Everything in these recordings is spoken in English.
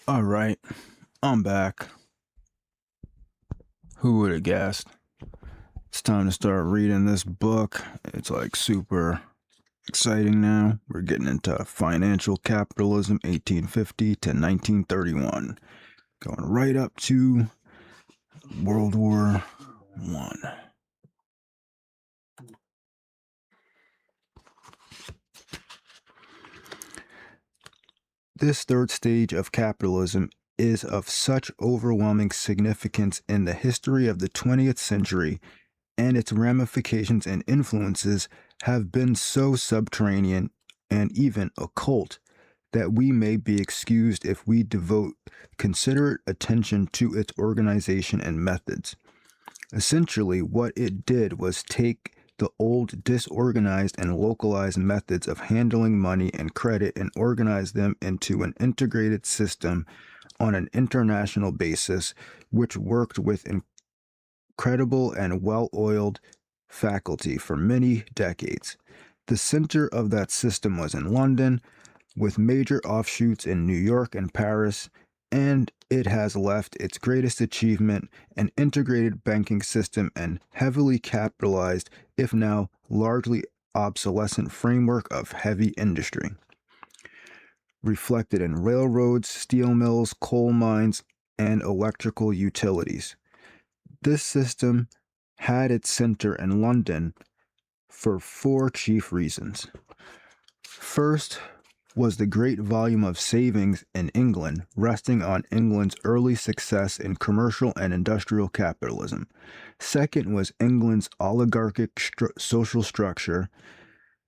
All right, I'm back. Who would have guessed? It's time to start reading this book. It's like super exciting now. We're getting into financial capitalism 1850 to 1931, going right up to World War One. This third stage of capitalism is of such overwhelming significance in the history of the 20th century, and its ramifications and influences have been so subterranean and even occult that we may be excused if we devote considerate attention to its organization and methods. Essentially, what it did was take the old disorganized and localized methods of handling money and credit and organize them into an integrated system on an international basis, which worked with incredible and well-oiled faculty for many decades. The center of that system was in London, with major offshoots in New York and Paris, and it has left its greatest achievement, an integrated banking system and heavily capitalized, if now largely obsolescent framework of heavy industry, reflected in railroads, steel mills, coal mines, and electrical utilities. This system had its center in London for four chief reasons. First was the great volume of savings in England, resting on England's early success in commercial and industrial capitalism. Second was England's oligarchic social structure,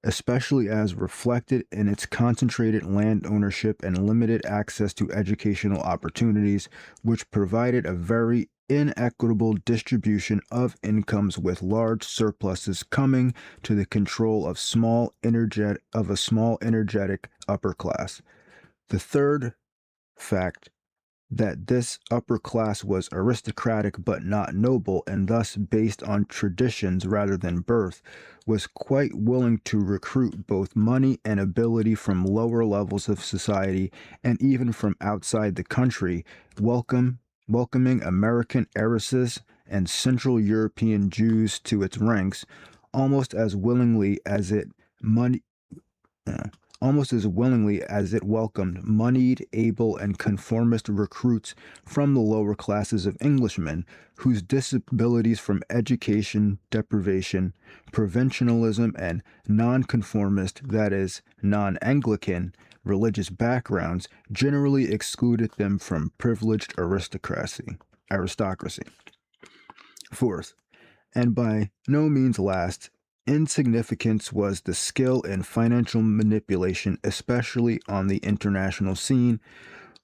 especially as reflected in its concentrated land ownership and limited access to educational opportunities, which provided a very inequitable distribution of incomes, with large surpluses coming to the control of a small energetic upper class. The third fact, that this upper class was aristocratic but not noble, and thus based on traditions rather than birth, was quite willing to recruit both money and ability from lower levels of society and even from outside the country, welcoming American heiresses and Central European Jews to its ranks almost as willingly as it money uh, almost as willingly as it welcomed moneyed, able, and conformist recruits from the lower classes of Englishmen, whose disabilities from education deprivation, provincialism, and nonconformist, that is, non-Anglican, religious backgrounds generally excluded them from privileged aristocracy. Fourth, and by no means last, in significance was the skill in financial manipulation, especially on the international scene,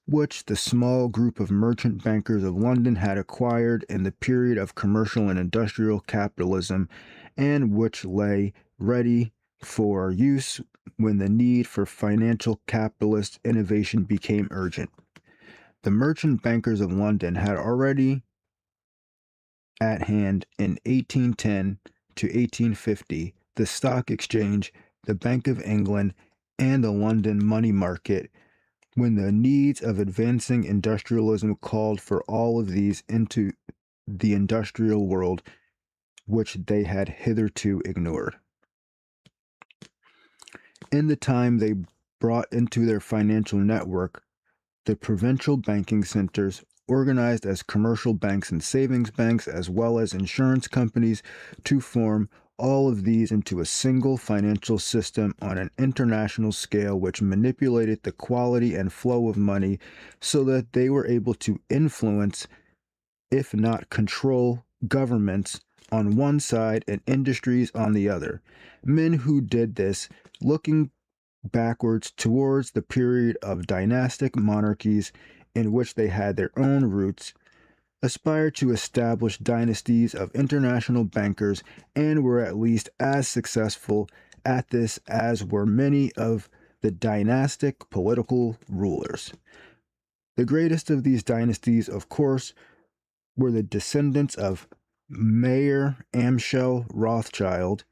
which the small group of merchant bankers of London had acquired in the period of commercial and industrial capitalism, and which lay ready for use when the need for financial capitalist innovation became urgent. The merchant bankers of London had already at hand in 1810 to 1850 the Stock Exchange, the Bank of England, and the London money market, when the needs of advancing industrialism called for all of these into the industrial world, which they had hitherto ignored. In the time they brought into their financial network the provincial banking centers, organized as commercial banks and savings banks, as well as insurance companies, to form all of these into a single financial system on an international scale, which manipulated the quality and flow of money so that they were able to influence, if not control, governments on one side and industries on the other. Men who did this, looking backwards towards the period of dynastic monarchies in which they had their own roots, aspired to establish dynasties of international bankers and were at least as successful at this as were many of the dynastic political rulers. The greatest of these dynasties, of course, were the descendants of Mayer Amschel Rothschild,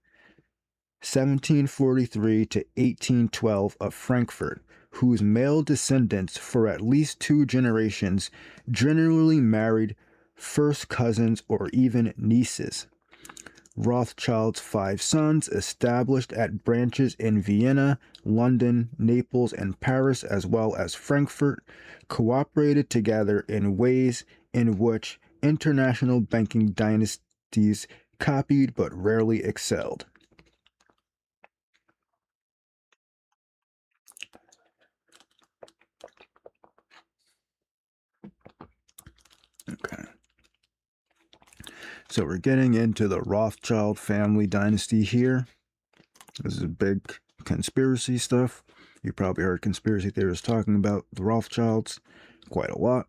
1743 to 1812, of Frankfurt, whose male descendants for at least 2 generations generally married first cousins or even nieces. Rothschild's 5 sons, established at branches in Vienna, London, Naples, and Paris, as well as Frankfurt, cooperated together in ways in which international banking dynasties copied but rarely excelled. Okay. So we're getting into the Rothschild family dynasty here. This is big conspiracy stuff. You probably heard conspiracy theorists talking about the Rothschilds quite a lot.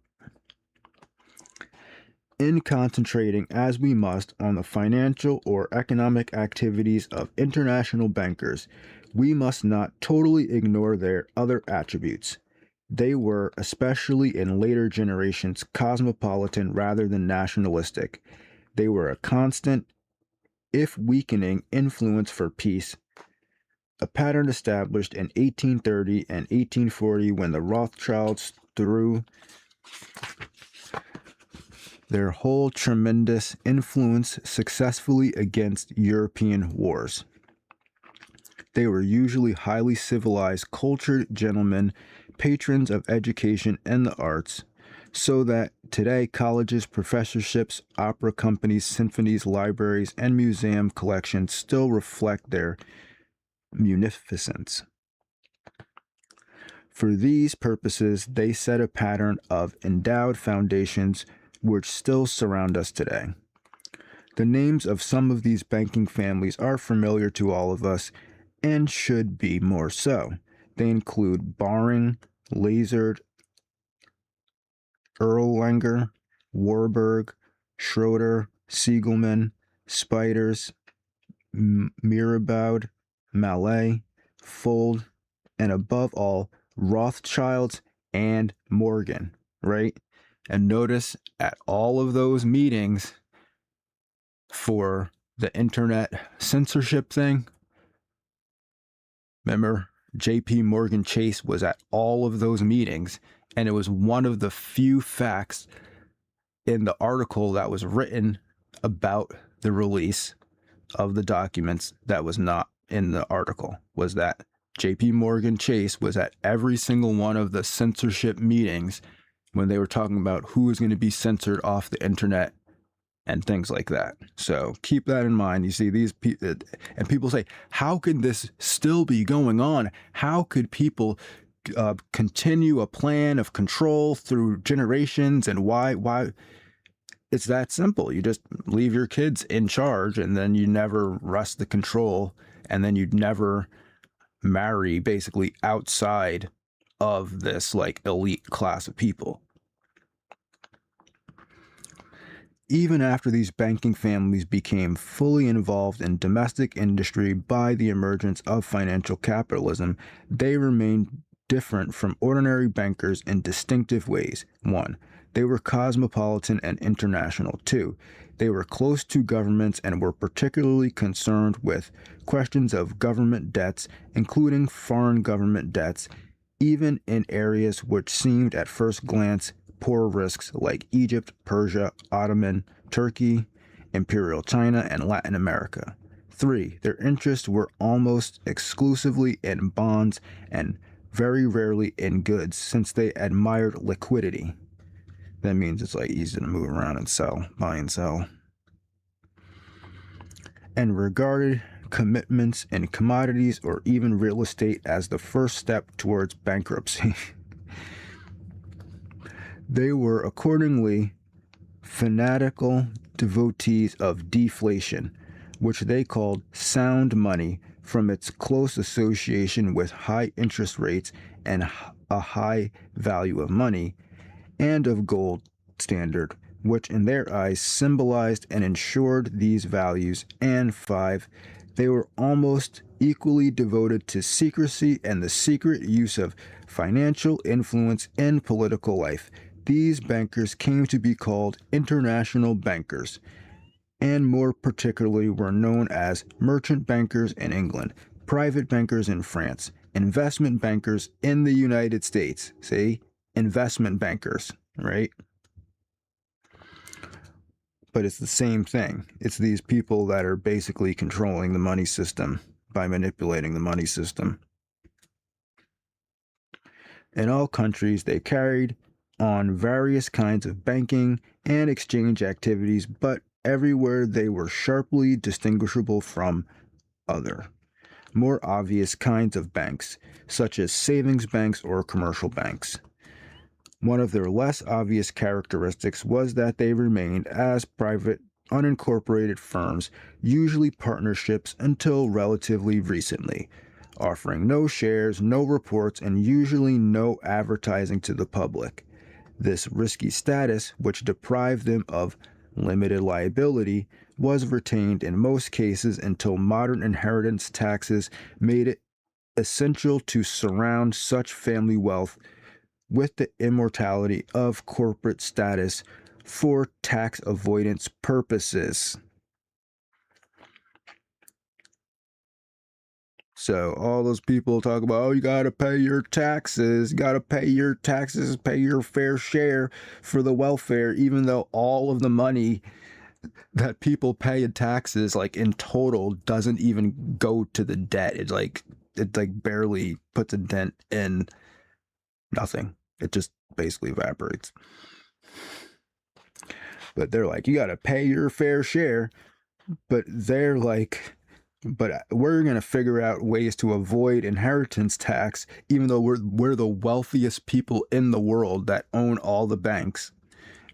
In concentrating, as we must, on the financial or economic activities of international bankers, we must not totally ignore their other attributes. They were, especially in later generations, cosmopolitan rather than nationalistic. They were a constant, if weakening, influence for peace, a pattern established in 1830 and 1840 when the Rothschilds threw their whole tremendous influence successfully against European wars. They were usually highly civilized, cultured gentlemen, patrons of education and the arts, so that today colleges, professorships, opera companies, symphonies, libraries, and museum collections still reflect their munificence. For these purposes, they set a pattern of endowed foundations which still surround us today. The names of some of these banking families are familiar to all of us and should be more so. They include Baring, Lazard, Erlanger, Warburg, Schroeder, Siegelman, Spiders, Mirabaud, Mallet, Fold, and above all, Rothschilds and Morgan, right? And notice at all of those meetings for the internet censorship thing, remember, JP Morgan Chase was at all of those meetings, and it was one of the few facts in the article that was written about the release of the documents that was not in the article, was that JP Morgan Chase was at every single one of the censorship meetings when they were talking about who is going to be censored off the internet and things like that. So keep that in mind. You see these people, and people say, how can this still be going on? How could people continue a plan of control through generations? And why? It's that simple. You just leave your kids in charge, and then you never wrest the control, and then you'd never marry basically outside of this like elite class of people. Even after these banking families became fully involved in domestic industry by the emergence of financial capitalism, they remained different from ordinary bankers in distinctive ways. 1. They were cosmopolitan and international. 2. They were close to governments and were particularly concerned with questions of government debts, including foreign government debts, even in areas which seemed at first glance poor risks like Egypt, Persia, Ottoman, Turkey, Imperial China, and Latin America. 3. Their interests were almost exclusively in bonds and very rarely in goods, since they admired liquidity. That means it's like easy to move around and sell, buy and sell. And regarded commitments in commodities or even real estate as the first step towards bankruptcy. They were accordingly fanatical devotees of deflation, which they called sound money from its close association with high interest rates and a high value of money, and of gold standard, which in their eyes symbolized and ensured these values. And 5, they were almost equally devoted to secrecy and the secret use of financial influence in political life. These bankers came to be called international bankers, and more particularly were known as merchant bankers in England, private bankers in France, investment bankers in the United States. See? Investment bankers, right? But it's the same thing. It's these people that are basically controlling the money system by manipulating the money system. In all countries, they carried on various kinds of banking and exchange activities, but everywhere they were sharply distinguishable from other, more obvious kinds of banks, such as savings banks or commercial banks. One of their less obvious characteristics was that they remained as private, unincorporated firms, usually partnerships until relatively recently, offering no shares, no reports, and usually no advertising to the public. This risky status, which deprived them of limited liability, was retained in most cases until modern inheritance taxes made it essential to surround such family wealth with the immortality of corporate status for tax avoidance purposes. So all those people talk about, oh, you got to pay your taxes, pay your fair share for the welfare, even though all of the money that people pay in taxes, like in total, doesn't even go to the debt. It barely puts a dent in nothing. It just basically evaporates. But they're like, you got to pay your fair share. But they're like, but we're going to figure out ways to avoid inheritance tax, even though we're the wealthiest people in the world that own all the banks,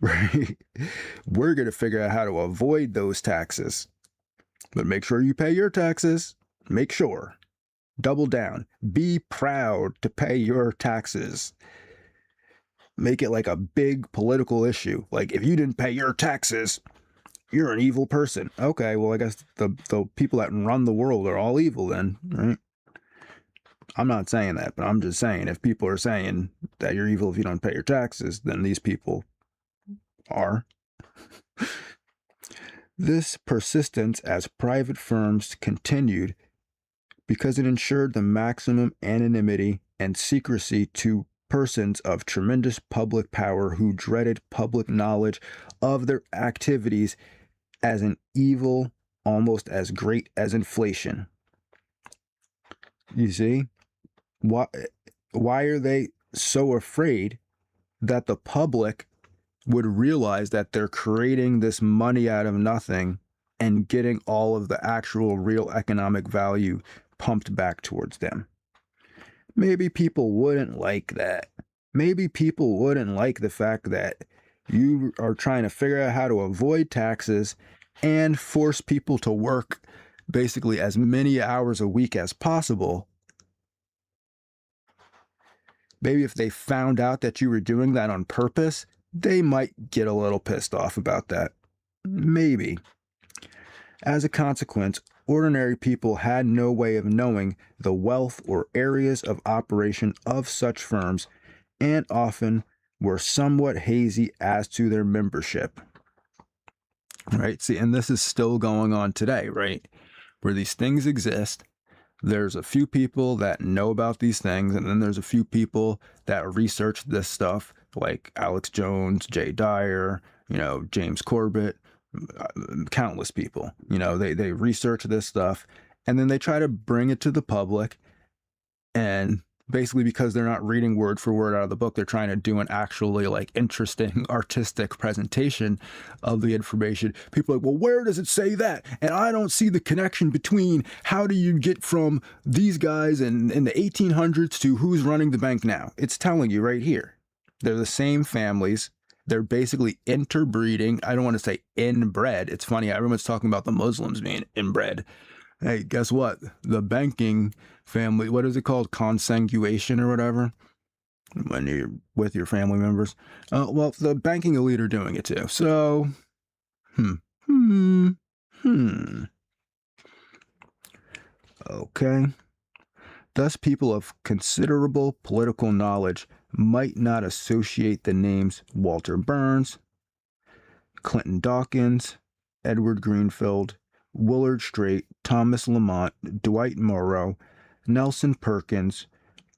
right? We're going to figure out how to avoid those taxes. But make sure you pay your taxes. Make sure. Double down. Be proud to pay your taxes. Make it like a big political issue. Like, if you didn't pay your taxes, you're an evil person. Okay, well, I guess the people that run the world are all evil then, right? I'm not saying that, but I'm just saying if people are saying that you're evil if you don't pay your taxes, then these people are. This persistence as private firms continued because it ensured the maximum anonymity and secrecy to persons of tremendous public power who dreaded public knowledge of their activities as an evil almost as great as inflation. You see? Why are they so afraid that the public would realize that they're creating this money out of nothing and getting all of the actual real economic value pumped back towards them? Maybe people wouldn't like that. Maybe people wouldn't like the fact that you are trying to figure out how to avoid taxes and force people to work basically as many hours a week as possible. Maybe if they found out that you were doing that on purpose, they might get a little pissed off about that. Maybe. As a consequence, ordinary people had no way of knowing the wealth or areas of operation of such firms, and often were somewhat hazy as to their membership. Right? See, and this is still going on today, right? Where these things exist, there's a few people that know about these things, and then there's a few people that research this stuff, like Alex Jones, Jay Dyer, James Corbett, countless people. They research this stuff, and then they try to bring it to the public, and basically because they're not reading word for word out of the book, they're trying to do an actually interesting artistic presentation of the information. People are like, well, where does it say that? And I don't see the connection between how do you get from these guys in the 1800s to who's running the bank now. It's telling you right here. They're the same families. They're basically interbreeding. I don't want to say inbred. It's funny. Everyone's talking about the Muslims being inbred. Hey, guess what? The banking family, what is it called? Consanguination or whatever? When you're with your family members. Well, the banking elite are doing it too. So, Okay. Thus, people of considerable political knowledge might not associate the names Walter Burns, Clinton Dawkins, Edward Greenfield, Willard Straight, Thomas Lamont, Dwight Morrow, Nelson Perkins,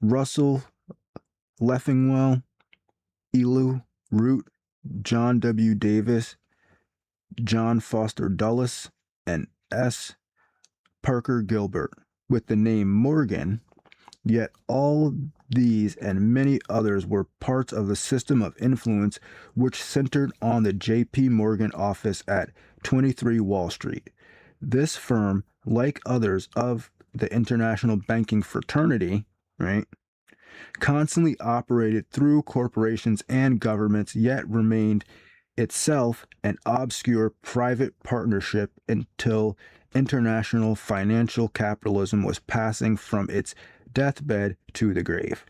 Russell Leffingwell, Elu Root, John W. Davis, John Foster Dulles, and S. Parker Gilbert, with the name Morgan. Yet all these and many others were parts of the system of influence which centered on the J.P. Morgan office at 23 Wall Street. This firm, like others of the international banking fraternity, right, constantly operated through corporations and governments, yet remained itself an obscure private partnership until international financial capitalism was passing from its deathbed to the grave.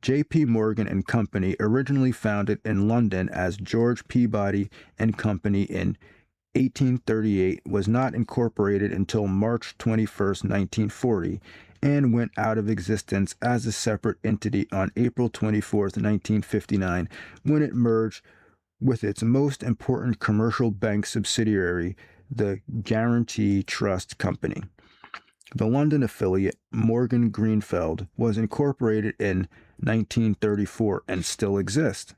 J.P. Morgan and Company, originally founded in London as George Peabody and Company in 1838, was not incorporated until March 21, 1940, and went out of existence as a separate entity on April 24, 1959, when it merged with its most important commercial bank subsidiary, the Guarantee Trust Company. The London affiliate, Morgan Greenfield, was incorporated in 1934 and still exists.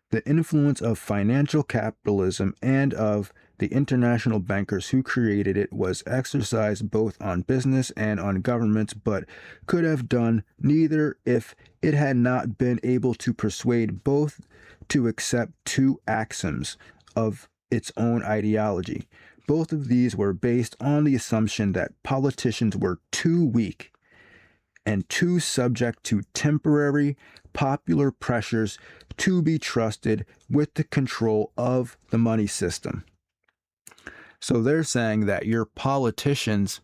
The influence of financial capitalism and of the international bankers who created it was exercised both on business and on governments, but could have done neither if it had not been able to persuade both to accept two axioms of its own ideology. Both of these were based on the assumption that politicians were too weak and too subject to temporary popular pressures to be trusted with the control of the money system. So they're saying that your politicians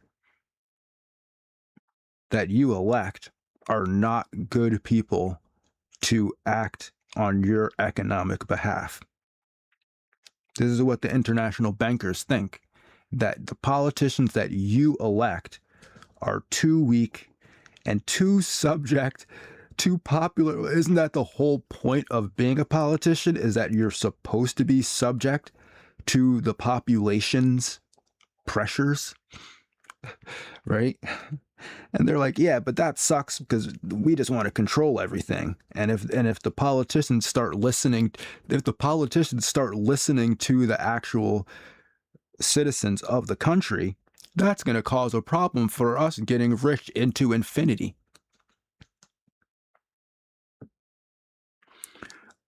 that you elect are not good people to act on your economic behalf. This is what the international bankers think, that the politicians that you elect are too weak and too subject, too popular. Isn't that the whole point of being a politician, is that you're supposed to be subject to the population's pressures, right? And they're like, yeah, but that sucks because we just want to control everything. And if the politicians start listening, to the actual citizens of the country, that's going to cause a problem for us getting rich into infinity.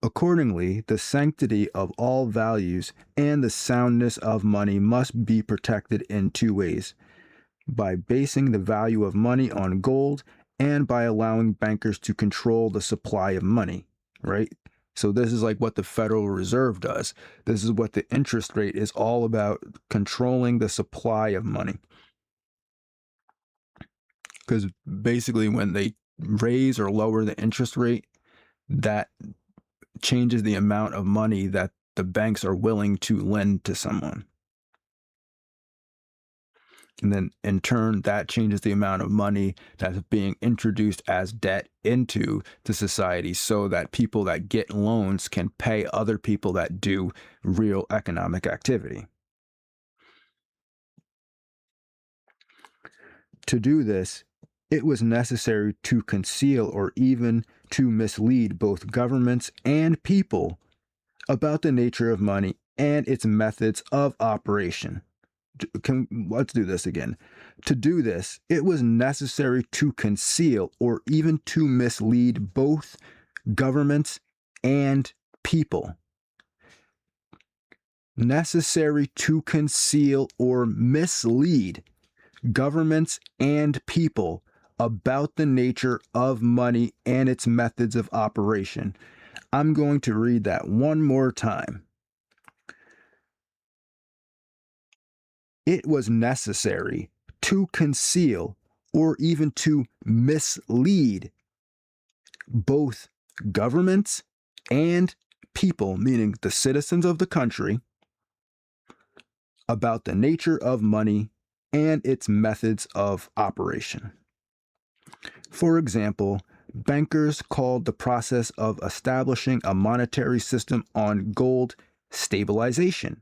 Accordingly, the sanctity of all values and the soundness of money must be protected in two ways: by basing the value of money on gold and by allowing bankers to control the supply of money, right? So this is like what the Federal Reserve does. This is what the interest rate is all about, controlling the supply of money. Because basically when they raise or lower the interest rate, that changes the amount of money that the banks are willing to lend to someone. And then in turn, that changes the amount of money that's being introduced as debt into the society, so that people that get loans can pay other people that do real economic activity. To do this, it was necessary to conceal or even to mislead both governments and people about the nature of money and its methods of operation. Let's do this again. To do this, it was necessary to conceal or even to mislead both governments and people. Necessary to conceal or mislead governments and people about the nature of money and its methods of operation. I'm going to read that one more time. It was necessary to conceal or even to mislead both governments and people, meaning the citizens of the country, about the nature of money and its methods of operation. For example, bankers called the process of establishing a monetary system on gold stabilization,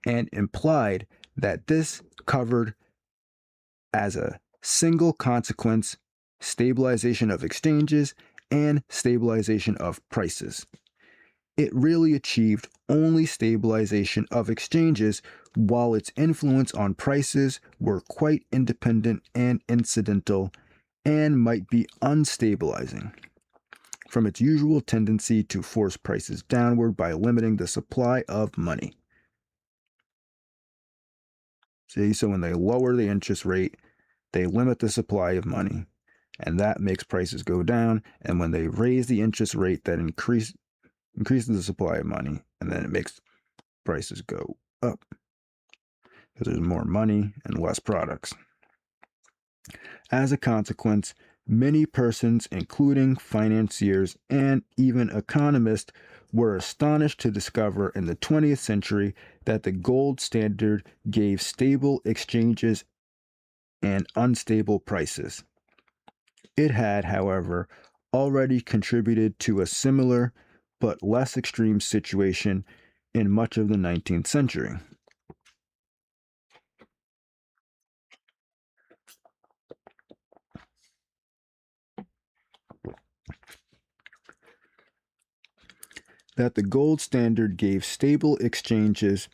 and implied that this covered as a single consequence stabilization of exchanges, and stabilization of prices. It really achieved only stabilization of exchanges, while its influence on prices were quite independent and incidental, and might be unstabilizing from its usual tendency to force prices downward by limiting the supply of money. See, so when they lower the interest rate, they limit the supply of money, and that makes prices go down. And when they raise the interest rate, that increases the supply of money, and then it makes prices go up because there's more money and less products. As a consequence, many persons, including financiers and even economists, were astonished to discover in the 20th century that the gold standard gave stable exchanges and unstable prices. It had, however, already contributed to a similar but less extreme situation in much of the 19th century. That the gold standard gave stable exchanges.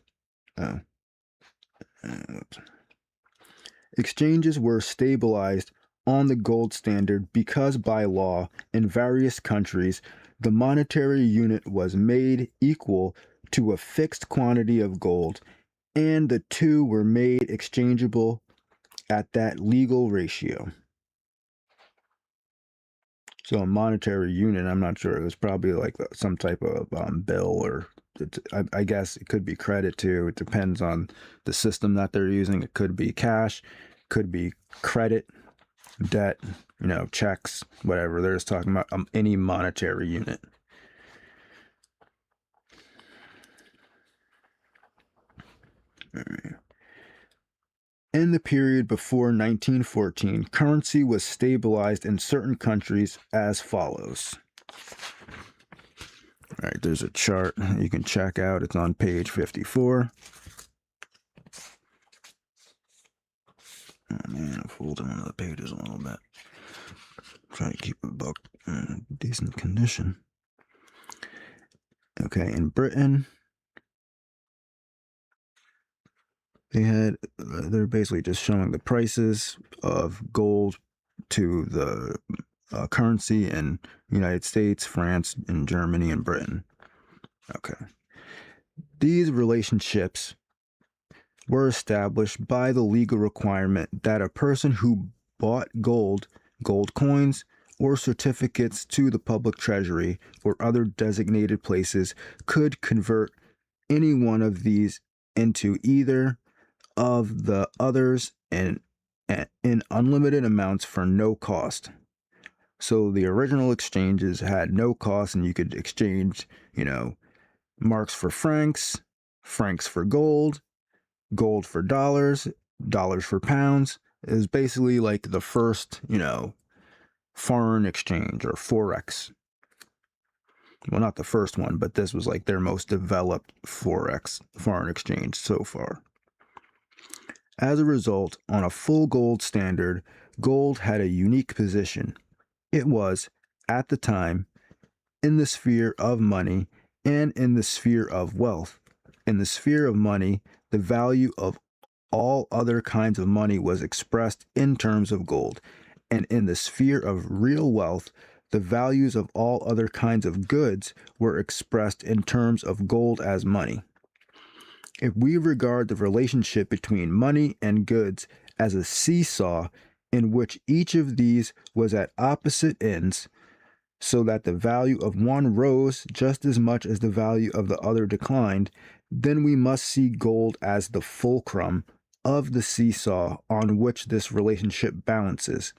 Exchanges were stabilized on the gold standard because by law in various countries the monetary unit was made equal to a fixed quantity of gold, and the two were made exchangeable at that legal ratio. So a monetary unit, I'm not sure. It was probably like some type of bill, or I guess it could be credit too. It depends on the system that they're using. It could be cash, could be credit, debt, checks, whatever. They're just talking about any monetary unit. In the period before 1914, currency was stabilized in certain countries as follows. All right, there's a chart you can check out. It's on page 54. Oh man, I folded one of the pages a little bit. Try to keep a book in decent condition. Okay, in Britain, they're basically just showing the prices of gold to the currency in United States, France, and Germany, and Britain. Okay. These relationships were established by the legal requirement that a person who bought gold coins, or certificates to the public treasury or other designated places could convert any one of these into either of the others in unlimited amounts for no cost. So the original exchanges had no cost, and you could exchange, marks for francs, francs for gold, gold for dollars, dollars for pounds. It was basically like the first, foreign exchange or forex. Well, not the first one, but this was like their most developed foreign exchange so far. As a result, on a full gold standard, gold had a unique position. It was, at the time, in the sphere of money and in the sphere of wealth. In the sphere of money, the value of all other kinds of money was expressed in terms of gold, and in the sphere of real wealth, the values of all other kinds of goods were expressed in terms of gold as money. If we regard the relationship between money and goods as a seesaw in which each of these was at opposite ends, so that the value of one rose just as much as the value of the other declined, then we must see gold as the fulcrum of the seesaw on which this relationship balances,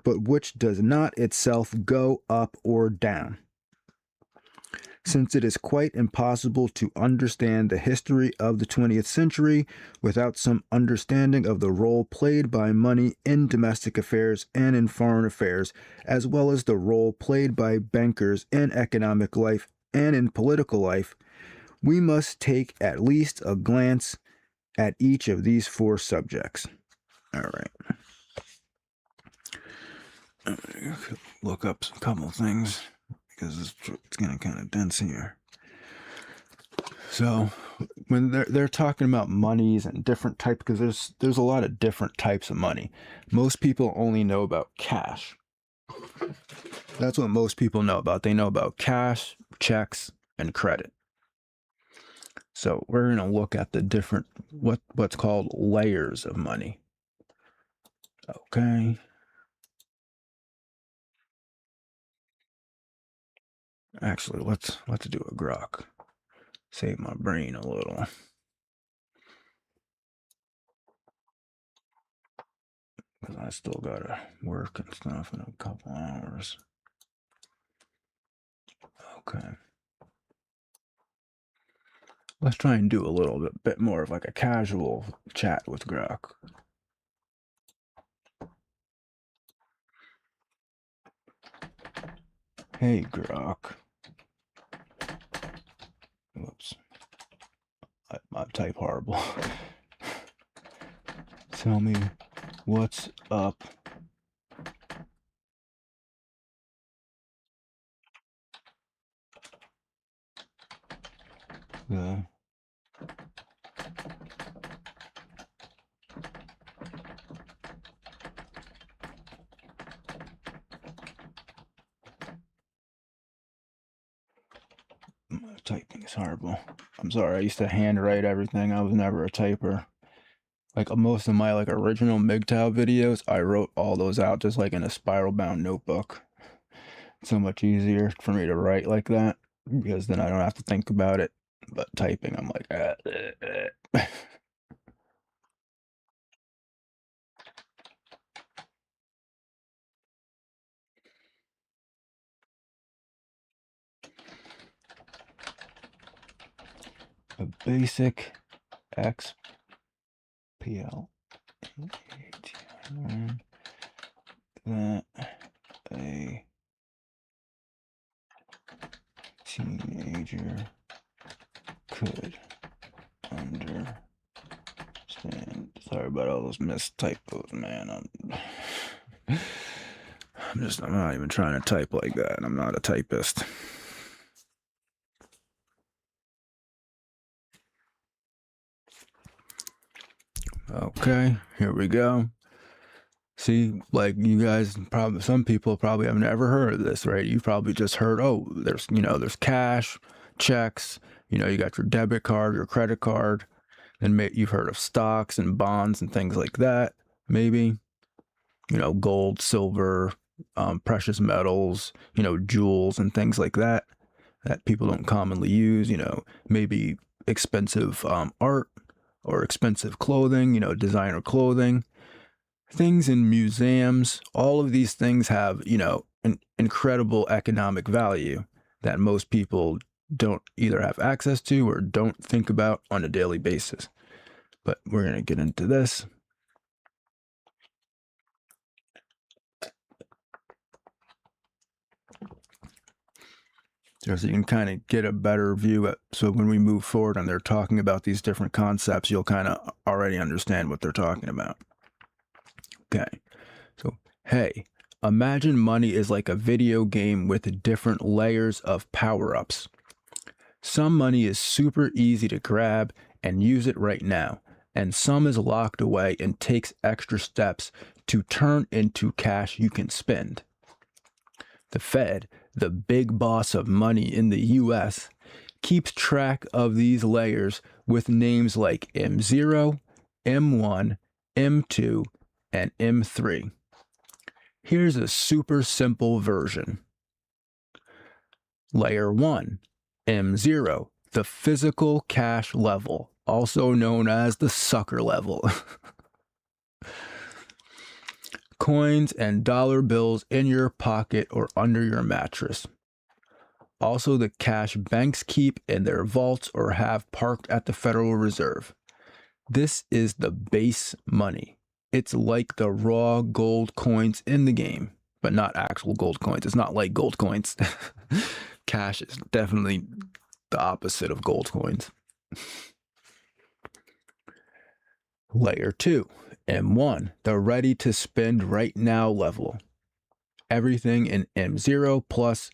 but which does not itself go up or down. Since it is quite impossible to understand the history of the 20th century without some understanding of the role played by money in domestic affairs and in foreign affairs, as well as the role played by bankers in economic life and in political life, we must take at least a glance at each of these four subjects. All right. look up a couple things because it's getting kind of dense here. So when they're talking about monies and different types, because there's a lot of different types of money. Most people only know about cash. That's what most people know about. They know about cash, checks, and credit. So we're going to look at the different what's called layers of money. Okay. Actually, let's do a grok. Save my brain a little. Because I still gotta work and stuff in a couple hours. Okay. Let's try and do a little bit more of like a casual chat with grok. Hey, grok. Whoops. I type horrible. Tell me what's up. The typing is horrible. I'm sorry. I used to handwrite everything. I was never a typer. Like most of my like original MGTOW videos, I wrote all those out just like in a spiral bound notebook. It's so much easier for me to write like that because then I don't have to think about it. But typing, I'm like, a basic XPL that a teenager could understand. Sorry about all those mistypos, man. I'm not even trying to type like that. I'm not a typist. Okay, here we go. See, like you guys probably, some people probably have never heard of this, right? You've probably just heard, oh, there's cash, checks, you got your debit card, your credit card, and you've heard of stocks and bonds and things like that, maybe, gold, silver, precious metals, jewels and things like that people don't commonly use, maybe expensive art or expensive clothing, designer clothing. Things in museums, all of these things have, an incredible economic value that most people don't either have access to or don't think about on a daily basis. But we're going to get into this. So you can kind of get a better view. So when we move forward and they're talking about these different concepts, you'll kind of already understand what they're talking about. Okay. So, hey, imagine money is like a video game with different layers of power-ups. Some money is super easy to grab and use it right now, and some is locked away and takes extra steps to turn into cash you can spend. The Fed, the big boss of money in the US, keeps track of these layers with names like M0, M1, M2, and M3. Here's a super simple version. Layer 1, M0, the physical cash level, also known as the sucker level. Coins and dollar bills in your pocket or under your mattress. Also the cash banks keep in their vaults or have parked at the Federal Reserve. This is the base money. It's like the raw gold coins in the game, but not actual gold coins. It's not like gold coins. Cash is definitely the opposite of gold coins. Layer 2, M1, the ready to spend right now level. everything in M0 plus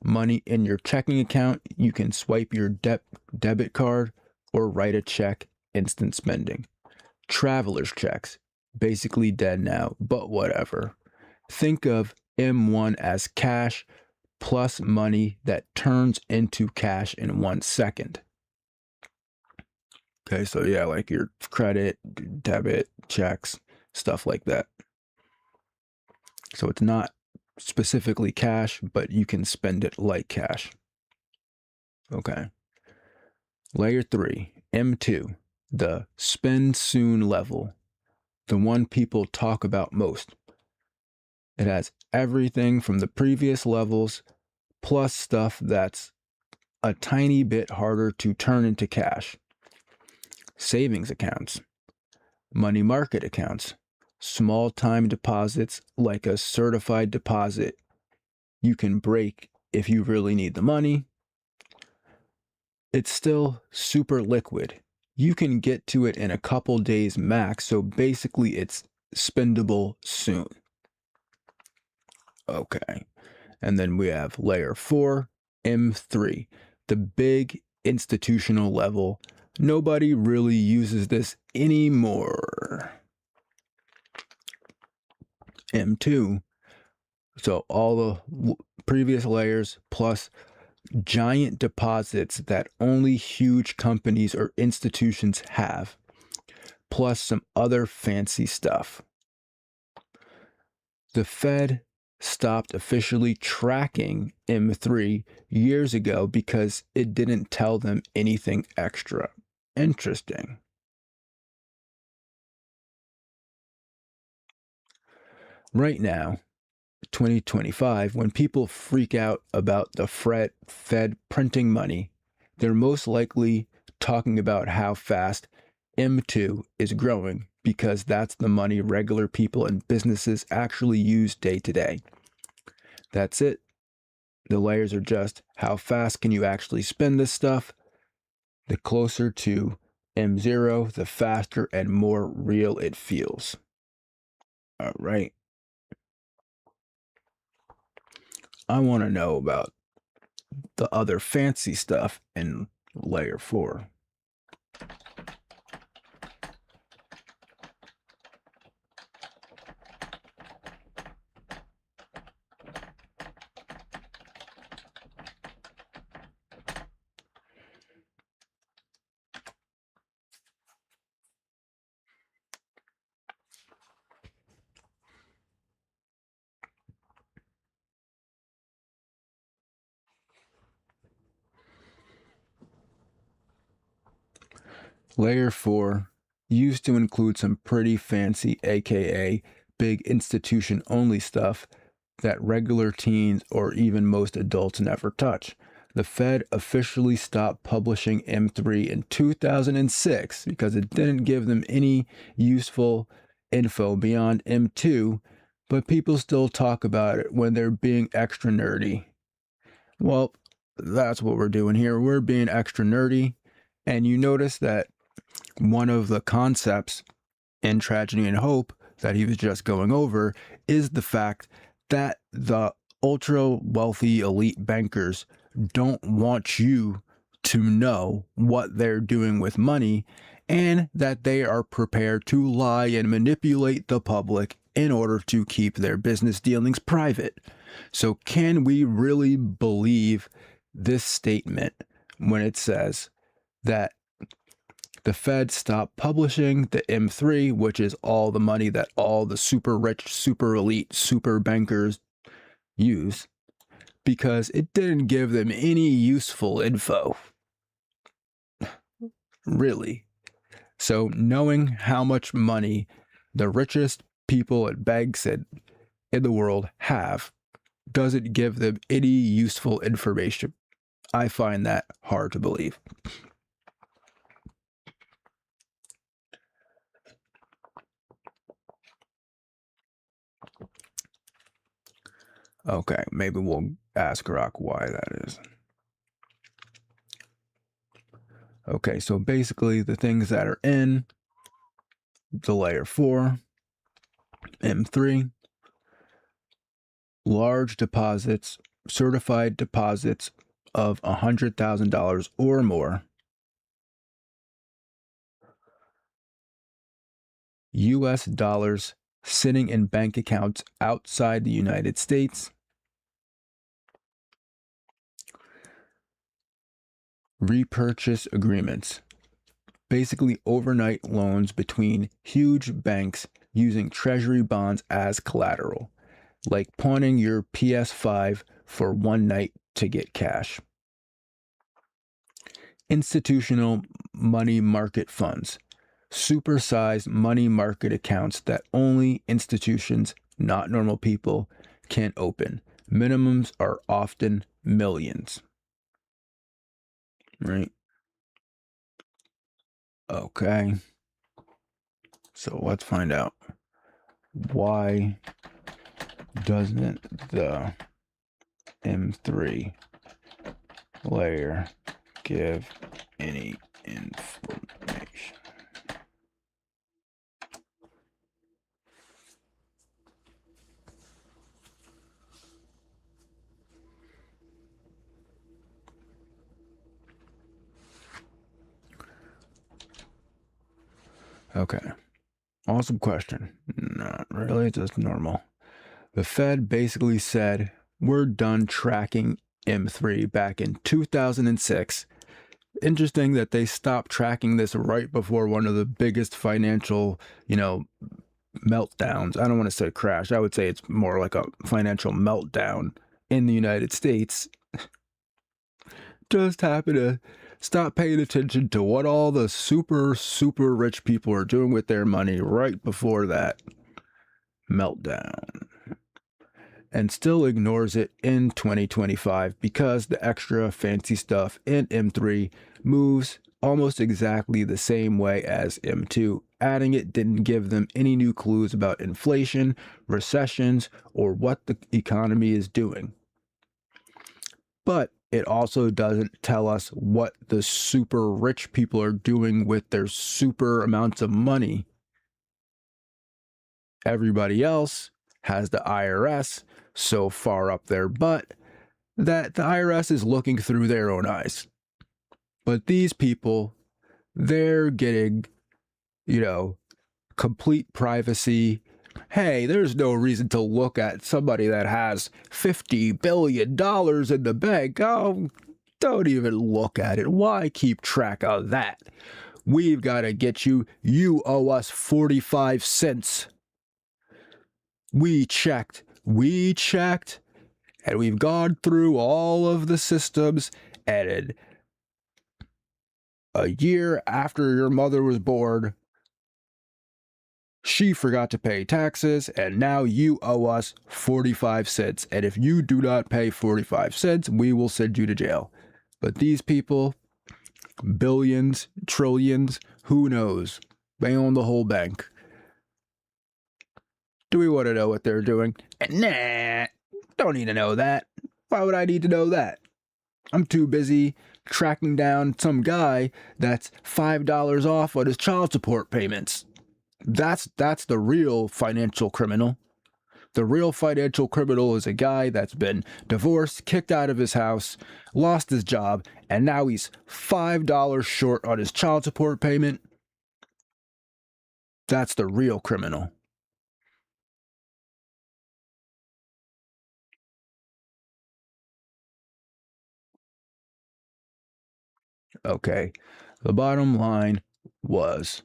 money in your checking account. You can swipe your debit card or write a check, instant spending. Traveler's checks, basically dead now, but whatever. Think of M1 as cash plus money that turns into cash in 1 second. Okay, so yeah, like your credit, debit, checks, stuff like that. So it's not specifically cash, but you can spend it like cash. Okay. Layer 3, M2, the spend soon level, the one people talk about most. It has everything from the previous levels plus stuff that's a tiny bit harder to turn into cash. Savings accounts, money market accounts, small time deposits like a certified deposit you can break if you really need the money. It's still super liquid. You can get to it in a couple days max, so basically it's spendable soon. Okay. And then we have layer 4, M3, the big institutional level. Nobody really uses this anymore. M2, so all the previous layers plus giant deposits that only huge companies or institutions have, plus some other fancy stuff. The Fed stopped officially tracking M3 years ago because it didn't tell them anything extra. Interesting. Right now, 2025, when people freak out about the Fed printing money, they're most likely talking about how fast M2 is growing because that's the money regular people and businesses actually use day to day. That's it. The layers are just how fast can you actually spend this stuff? The closer to M0, the faster and more real it feels. All right. I want to know about the other fancy stuff in layer 4. Layer 4 used to include some pretty fancy, aka big institution only stuff that regular teens or even most adults never touch. The Fed officially stopped publishing M3 in 2006 because it didn't give them any useful info beyond M2, but people still talk about it when they're being extra nerdy. Well, that's what we're doing here. We're being extra nerdy, and you notice that one of the concepts in Tragedy and Hope that he was just going over is the fact that the ultra wealthy elite bankers don't want you to know what they're doing with money, and that they are prepared to lie and manipulate the public in order to keep their business dealings private. So can we really believe this statement when it says that the Fed stopped publishing the M3, which is all the money that all the super rich, super elite, super bankers use, because it didn't give them any useful info? Really. So knowing how much money the richest people at Peg said in the world have doesn't give them any useful information. I find that hard to believe. Okay, maybe we'll ask Rock why that is. Okay, so basically the things that are in the layer 4, M3, large deposits, certified deposits of $100,000 or more, U.S. dollars sitting in bank accounts outside the United States, repurchase agreements, basically overnight loans between huge banks using treasury bonds as collateral, like pawning your PS5 for one night to get cash. Institutional money market funds, supersized money market accounts that only institutions, not normal people, can open. Minimums are often millions. Right? Okay. So let's find out. Why doesn't the M3 layer give any information? Okay. Awesome question. Not really, just normal. The Fed basically said, we're done tracking M3 back in 2006. Interesting that they stopped tracking this right before one of the biggest financial, meltdowns. I don't want to say crash. I would say it's more like a financial meltdown in the United States. Just happened to stop paying attention to what all the super, super rich people are doing with their money right before that meltdown. And still ignores it in 2025 because the extra fancy stuff in M3 moves almost exactly the same way as M2. Adding it didn't give them any new clues about inflation, recessions, or what the economy is doing. But it also doesn't tell us what the super rich people are doing with their super amounts of money. Everybody else has the IRS so far up their butt that the IRS is looking through their own eyes. But these people, they're getting, complete privacy. Hey, there's no reason to look at somebody that has $50 billion in the bank. Oh, don't even look at it. Why keep track of that? We've got to get you. You owe us 45 cents. We checked, and we've gone through all of the systems, and a year after your mother was born, she forgot to pay taxes, and now you owe us 45 cents. And if you do not pay 45 cents, we will send you to jail. But these people, billions, trillions, who knows? They own the whole bank. Do we want to know what they're doing? Nah, don't need to know that. Why would I need to know that? I'm too busy tracking down some guy that's $5 off on his child support payments. That's the real financial criminal. The real financial criminal is a guy that's been divorced, kicked out of his house, lost his job, and now he's $5 short on his child support payment. That's the real criminal. Okay, the bottom line was,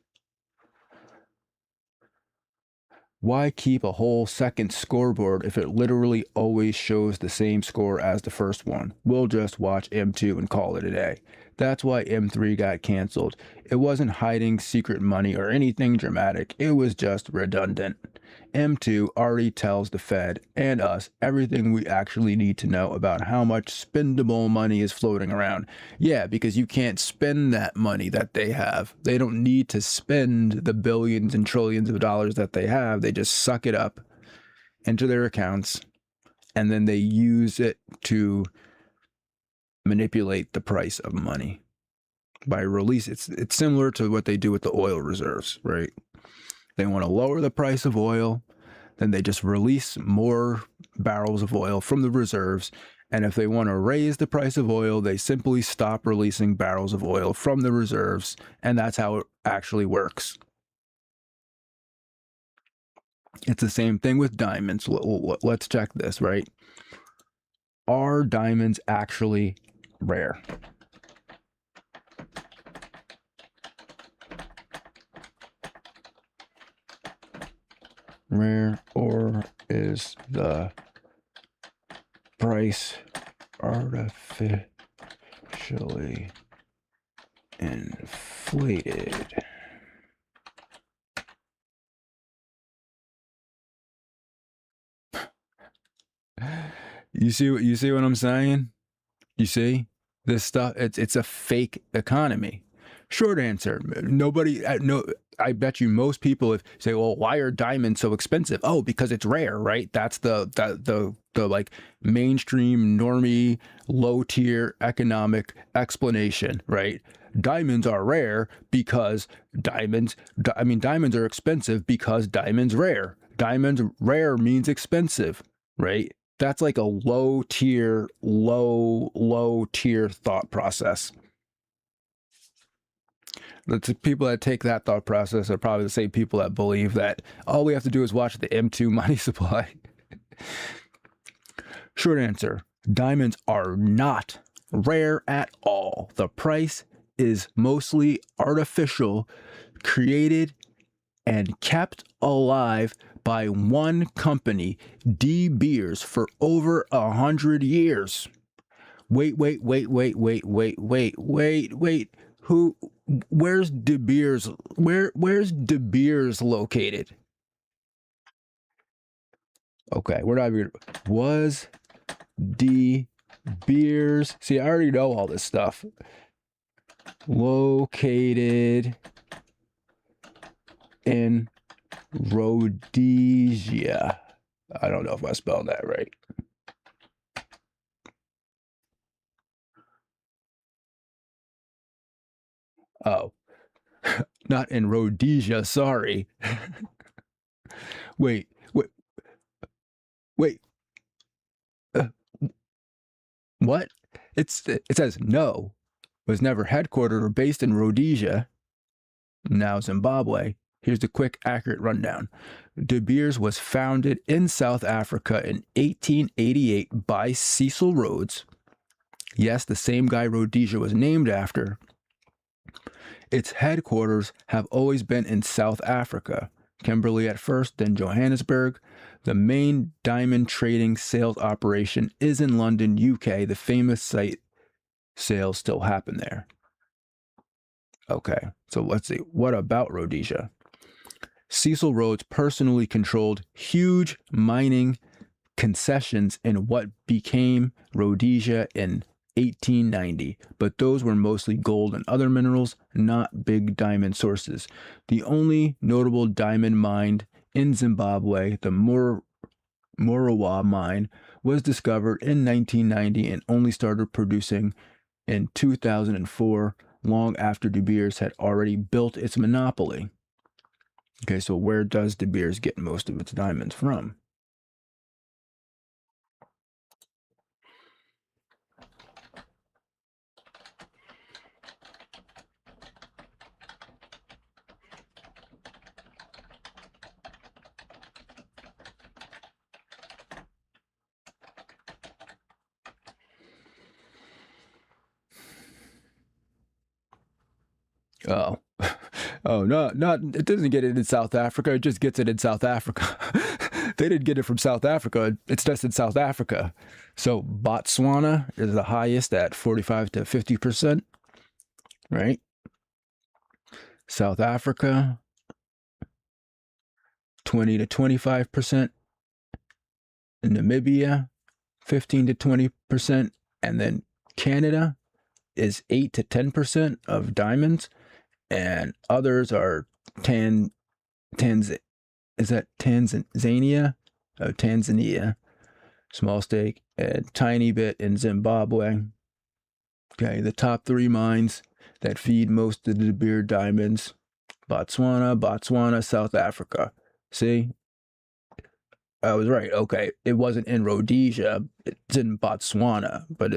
why keep a whole second scoreboard if it literally always shows the same score as the first one? We'll just watch M2 and call it a day. That's why M3 got canceled. It wasn't hiding secret money or anything dramatic. It was just redundant. M2 already tells the Fed and us everything we actually need to know about how much spendable money is floating around. Yeah, because you can't spend that money that they have. They don't need to spend the billions and trillions of dollars that they have. They just suck it up into their accounts, and then they use it to manipulate the price of money by release. It's similar to what they do with the oil reserves, right? They want to lower the price of oil. then they just release more barrels of oil from the reserves. And if they want to raise the price of oil, they simply stop releasing barrels of oil from the reserves. And that's how it actually works. It's the same thing with diamonds. Let's check this, right? Are diamonds actually rare? Rare, or is the price artificially inflated? You see what I'm saying? You see this stuff? It's a fake economy. Short answer: nobody. No, I bet you most people if say, "Well, why are diamonds so expensive?" Oh, because it's rare, right? That's the like mainstream normie low tier economic explanation, right? Diamonds are rare because diamonds. Diamonds are expensive because diamonds rare. Diamonds rare means expensive, right? That's like a low tier thought process. The people that take that thought process are probably the same people that believe that all we have to do is watch the M2 money supply. Short answer: diamonds are not rare at all. The price is mostly artificial, created and kept alive by one company, De Beers, for over 100 years. Wait. Who? Where's De Beers? Where's De Beers located? Okay, we're not even. Was De Beers? See, I already know all this stuff. Located in Rhodesia. I don't know if I spelled that right. Oh, not in Rhodesia. Sorry. wait, wait, wait. Uh, what? It says no. Was never headquartered or based in Rhodesia, now Zimbabwe. Here's the quick, accurate rundown. De Beers was founded in South Africa in 1888 by Cecil Rhodes. Yes, the same guy Rhodesia was named after. Its headquarters have always been in South Africa, Kimberley at first, then Johannesburg. The main diamond trading sales operation is in London, UK. The famous site sales still happen there. Okay, so let's see. What about Rhodesia? Cecil Rhodes personally controlled huge mining concessions in what became Rhodesia in 1890, but those were mostly gold and other minerals, not big diamond sources. The only notable diamond mine in Zimbabwe, the Morowa mine, was discovered in 1990 and only started producing in 2004, long after De Beers had already built its monopoly. Okay, so where does De Beers get most of its diamonds from? Oh, oh no, not it doesn't get it in South Africa. It just gets it in South Africa. They didn't get it from South Africa. It's just in South Africa. So Botswana is the highest at 45 to 50%, right? South Africa, 20 to 25%. Namibia, 15 to 20%. And then Canada is 8 to 10% of diamonds. And others are is that Tanzania? Oh, Tanzania, small stake, and tiny bit in Zimbabwe. Okay, the top three mines that feed most of the De Beers diamonds: Botswana, South Africa. See, I was right. Okay, it wasn't in Rhodesia. It's in Botswana, but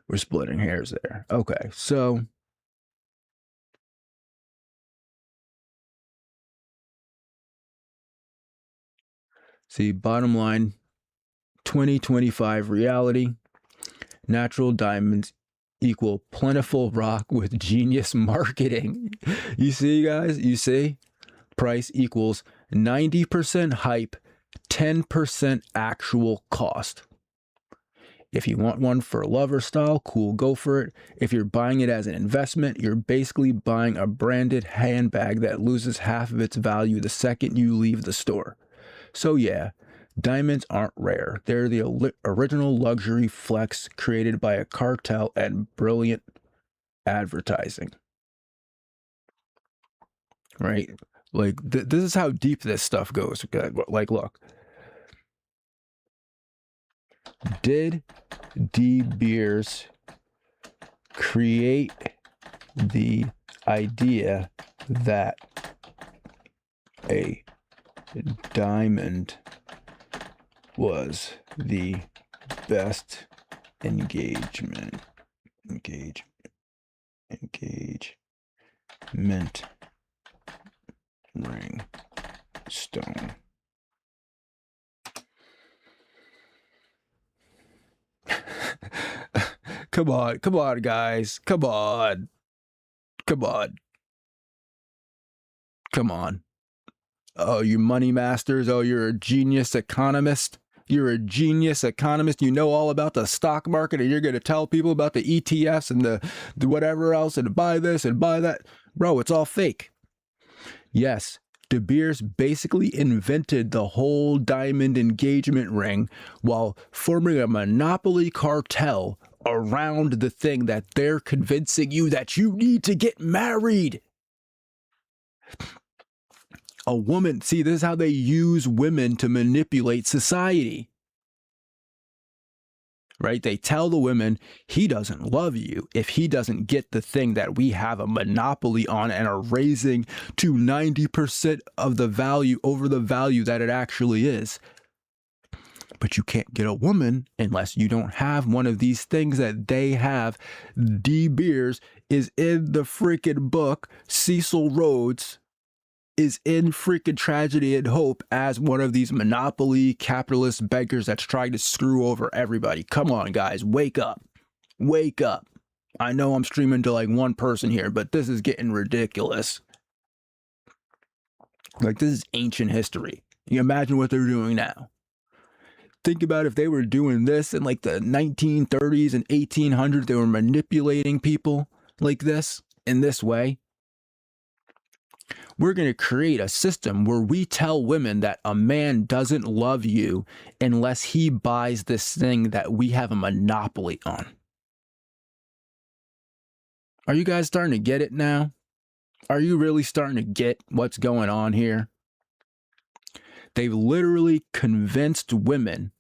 we're splitting hairs there. Okay, so see, bottom line, 2025 reality: natural diamonds equal plentiful rock with genius marketing. You see, guys? You see? Price equals 90% hype, 10% actual cost. If you want one for lover style, cool, go for it. If you're buying it as an investment, you're basically buying a branded handbag that loses half of its value the second you leave the store. So yeah, diamonds aren't rare. They're the original luxury flex created by a cartel and brilliant advertising. Right? Like, this is how deep this stuff goes. Like, look. Did De Beers create the idea that a diamond was the best engagement ring stone? Come on, guys. Come on. Oh, you money masters. Oh, you're a genius economist. You're a genius economist. You know all about the stock market, and you're going to tell people about the ETFs and the whatever else, and buy this and buy that. Bro, it's all fake. Yes, De Beers basically invented the whole diamond engagement ring while forming a monopoly cartel around the thing that they're convincing you that you need to get married. A woman, see, this is how they use women to manipulate society. Right? They tell the women, he doesn't love you if he doesn't get the thing that we have a monopoly on and are raising to 90% of the value over the value that it actually is. But you can't get a woman unless you don't have one of these things that they have. De Beers is in the freaking book. Cecil Rhodes is in freaking Tragedy and Hope as one of these monopoly capitalist beggars that's trying to screw over everybody. Come on, guys, wake up. Wake up. I know I'm streaming to like one person here, but this is getting ridiculous. Like, this is ancient history. You imagine what they're doing now. Think about if they were doing this in like the 1930s and 1800s, they were manipulating people like this, in this way. We're going to create a system where we tell women that a man doesn't love you unless he buys this thing that we have a monopoly on. Are you guys starting to get it now? Are you really starting to get what's going on here? They've literally convinced women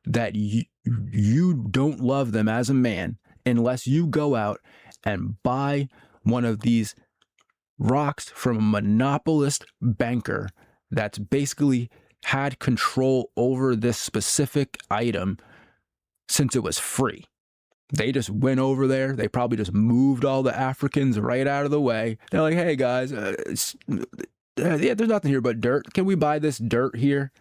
that you don't love them as a man unless you go out and buy one of these rocks from a monopolist banker that's basically had control over this specific item since it was free. They just went over there. They probably just moved all the Africans right out of the way. They're like, hey, guys, yeah, there's nothing here but dirt. Can we buy this dirt here?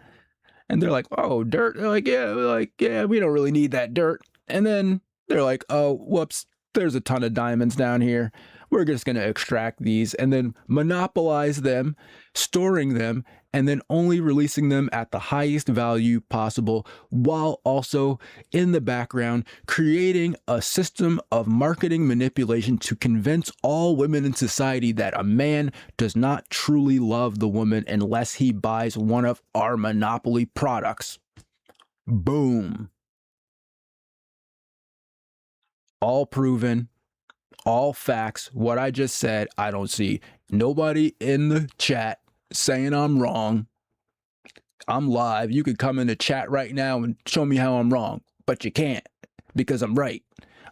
And they're like, oh, dirt? They're like, yeah, we don't really need that dirt. And then they're like, oh, whoops, there's a ton of diamonds down here. We're just going to extract these and then monopolize them, storing them, and then only releasing them at the highest value possible, while also in the background creating a system of marketing manipulation to convince all women in society that a man does not truly love the woman unless he buys one of our monopoly products. Boom. All proven. All facts. What I just said, I don't see nobody in the chat saying I'm wrong. I'm live. You could come in the chat right now and show me how I'm wrong, but you can't because I'm right.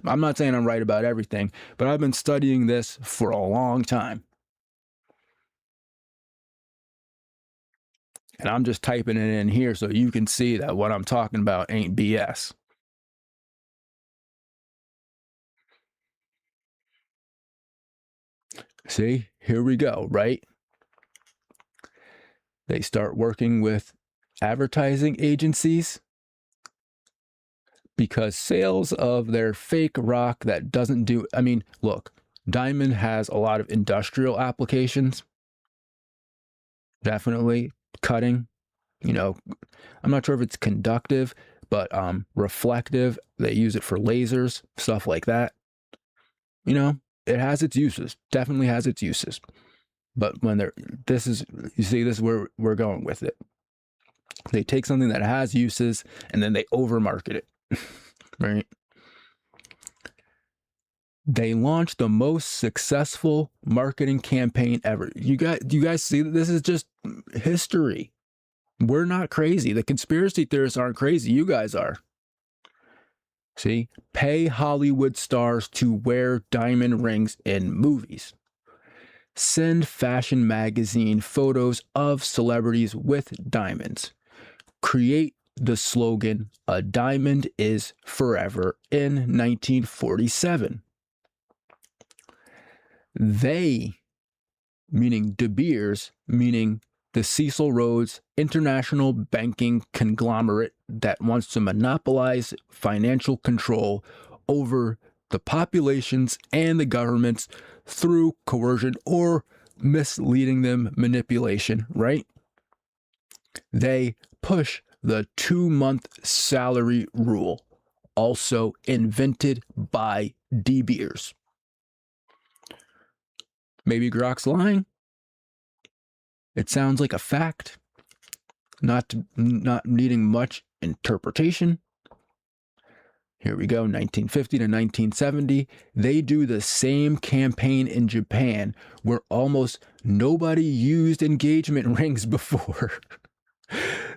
I'm not saying I'm right about everything, but I've been studying this for a long time. And I'm just typing it in here so you can see that what I'm talking about ain't BS. See, here we go, right? They start working with advertising agencies because sales of their fake rock that doesn't do, I mean, look, diamond has a lot of industrial applications. Definitely cutting, you know, I'm not sure if it's conductive, but reflective. They use it for lasers, stuff like that. You know, it has its uses, definitely has its uses. But when they're, this is, you see, this is where we're going with it. They take something that has uses and then they overmarket it, right? They launched the most successful marketing campaign ever. You guys see that this is just history. We're not crazy. The conspiracy theorists aren't crazy. You guys are. See, pay Hollywood stars to wear diamond rings in movies. Send fashion magazine photos of celebrities with diamonds. Create the slogan, "A diamond is forever," in 1947. They, meaning De Beers, meaning the Cecil Rhodes international banking conglomerate that wants to monopolize financial control over the populations and the governments through coercion or misleading them, manipulation, right? They push the 2-month salary rule, also invented by De Beers. Maybe Grok's lying. It sounds like a fact, not needing much interpretation. Here we go, 1950 to 1970. They do the same campaign in Japan where almost nobody used engagement rings before.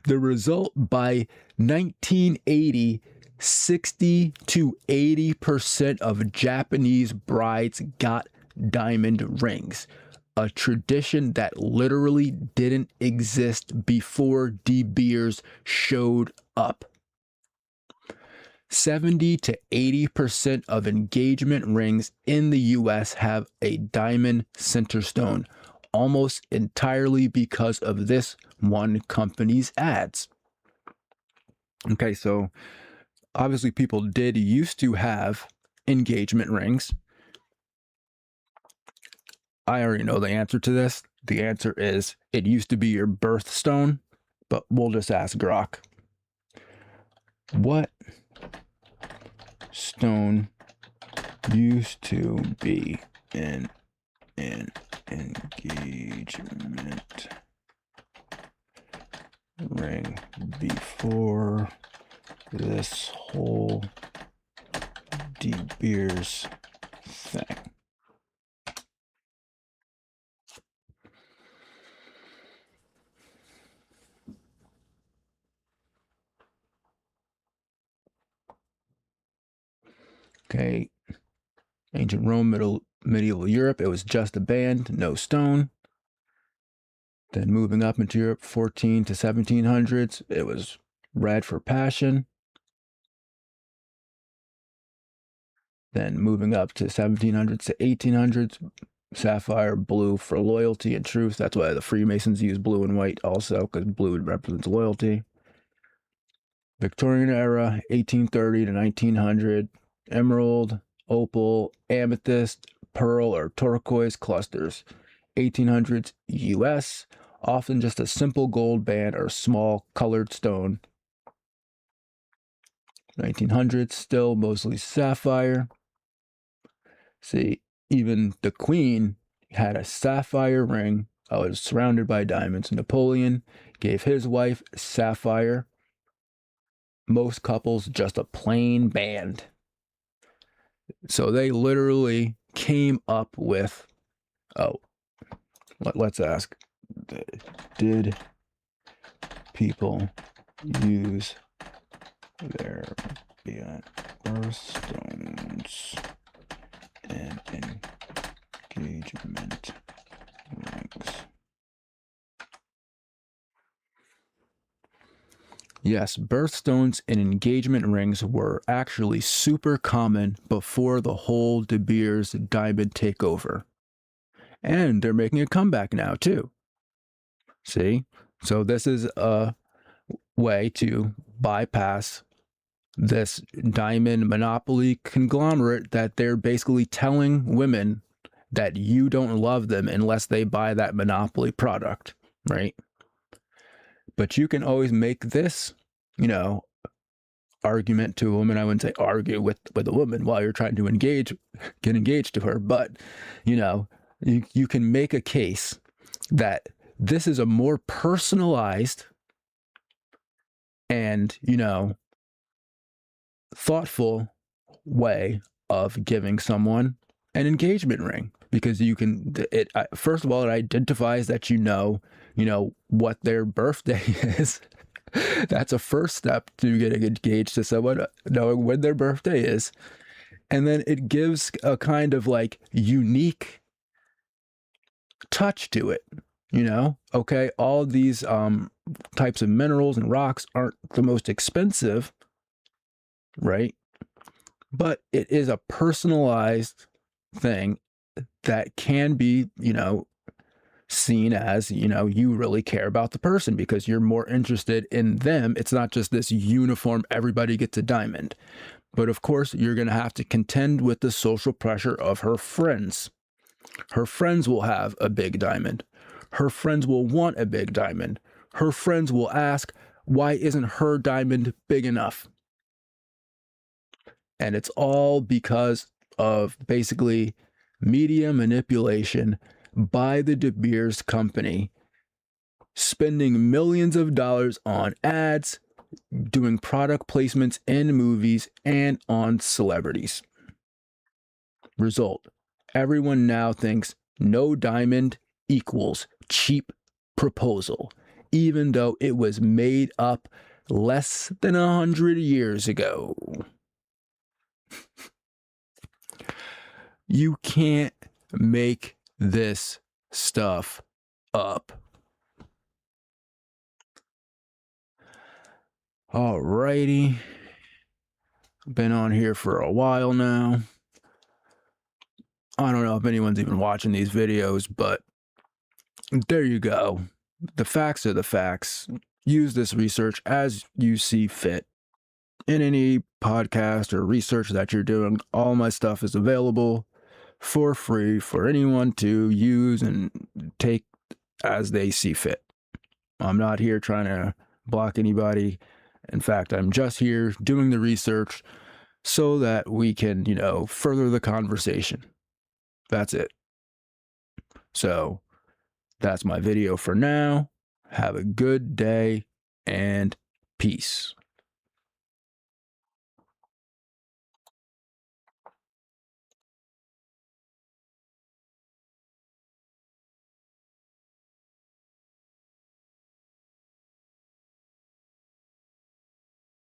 The result, by 1980, 60 to 80% of Japanese brides got diamond rings, a tradition that literally didn't exist before De Beers showed up. 70 to 80% of engagement rings in the US have a diamond center stone, almost entirely because of this one company's ads. Okay, so obviously people did used to have engagement rings. I already know the answer to this. The answer is it used to be your birthstone, but we'll just ask Grok. What stone used to be in an engagement ring before this whole De Beers thing? Okay, ancient Rome, medieval Europe, it was just a band, no stone. Then moving up into Europe, 14 to 1700s, it was red for passion. Then moving up to 1700s to 1800s, sapphire blue for loyalty and truth. That's why the Freemasons use blue and white also, because blue represents loyalty. Victorian era, 1830 to 1900, emerald, opal, amethyst, pearl, or turquoise clusters. 1800s US, often just a simple gold band or small colored stone. 1900s, still mostly sapphire. See, even the Queen had a sapphire ring. Oh, it was surrounded by diamonds. Napoleon gave his wife sapphire. Most couples just a plain band. So they literally came up with, let's ask, did people use their birthstones and engagement rings? Yes, birthstones and engagement rings were actually super common before the whole De Beers diamond takeover. And they're making a comeback now, too. See? So this is a way to bypass this diamond monopoly conglomerate that they're basically telling women that you don't love them unless they buy that monopoly product, right? But you can always make this, argument to a woman. I wouldn't say argue with a woman while you're trying to get engaged to her, but you can make a case that this is a more personalized and thoughtful way of giving someone an engagement ring, because you can first of all, it identifies that what their birthday is. That's a first step to getting engaged to someone, knowing when their birthday is. And then it gives a kind of like unique touch to it. Okay, all these types of minerals and rocks aren't the most expensive, right? But it is a personalized thing that can be, seen as, you really care about the person because you're more interested in them. It's not just this uniform, everybody gets a diamond. But of course, you're going to have to contend with the social pressure of her friends. Her friends will have a big diamond. Her friends will want a big diamond. Her friends will ask, why isn't her diamond big enough? And it's all because of basically media manipulation by the De Beers company, spending millions of dollars on ads, doing product placements in movies and on celebrities. Result: everyone now thinks no diamond equals cheap proposal, even though it was made up less than 100 years ago. You can't make this stuff up. Alrighty. Been on here for a while now. I don't know if anyone's even watching these videos, but there you go. The facts are the facts. Use this research as you see fit. In any podcast or research that you're doing, all my stuff is available for free for anyone to use and take as they see fit. I'm not here trying to block anybody. In fact, I'm just here doing the research so that we can, further the conversation. That's it. So that's my video for now. Have a good day and peace.